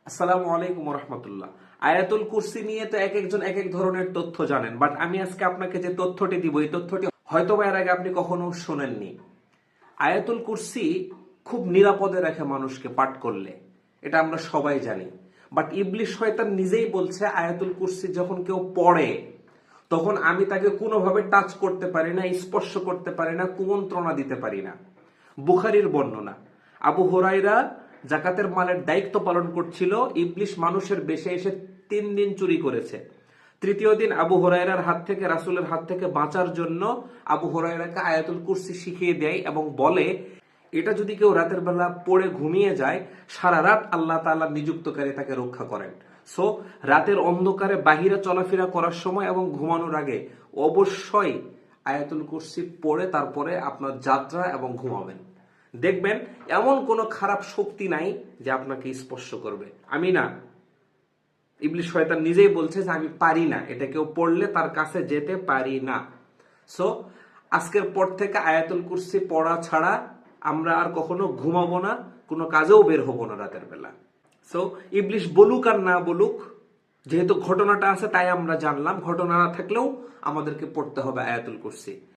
আসসালামু আলাইকুম রহমতুল্লাহ। আয়াতুল কুরসি নিয়ে তো এক একজন এক এক ধরনের তথ্য জানেন, বাট আমি আজকে আপনাকে যে তথ্যটি দিব এই তথ্যটি হয়তো বা এর আগে আপনি কখনো শোনেননি। আয়াতুল কুরসি খুব নিরাপদে রাখে মানুষকে পাঠ করলে, এটা আমরা সবাই জানি। বাট ইবলিশ শয়তান নিজেই বলছে আয়াতুল কুরসি যখন কেউ পড়ে তখন আমি তাকে কোনোভাবে টাচ করতে পারি না, স্পর্শ করতে পারি না, কুমন্ত্রণা দিতে পারি না। বুখারীর বর্ণনা। আবু হুরায়রা জাকাতের মালের দায়িত্ব পালন করছিল, ইবলিশ মানুষের বেশে এসে 3 দিন চুরি করেছে। তৃতীয় দিন আবু হুরায়রার হাত থেকে, রাসূলের হাত থেকে বাঁচার জন্য আবু হুরায়রাকে আয়াতুল কুরসি শিখিয়ে দেয় এবং বলে এটা যদি কেউ রাতের বেলা পড়ে ঘুমিয়ে যায় সারা রাত আল্লাহ তাআলা নিযুক্তকারী তাকে রক্ষা করেন। সো রাতের অন্ধকারে বাহিরে চলাফেরা করার সময় এবং ঘুমানোর আগে অবশ্যই আয়াতুল কুরসি পড়ে তারপরে আপনার যাত্রা এবং ঘুমাবেন। দেখবেন এমন কোনো খারাপ শক্তি নাই যে আপনাকে স্পর্শ করবে। আমি না, ইবলিশ শয়তান নিজেই বলছে যে আমি পারি না, এটা কেউ পড়লে তার কাছে যেতে পারি না। সো আজকের পর থেকে আয়াতুল কুরসি পড়া ছাড়া আমরা আর কখনো ঘুমাবো না, কোনো কাজেও বের হবো না রাতের বেলা। সো ইবলিশ বলুক আর না বলুক, যেহেতু ঘটনাটা আছে তাই আমরা জানলাম, ঘটনা না থাকলেও আমাদেরকে পড়তে হবে আয়াতুল কুরসি।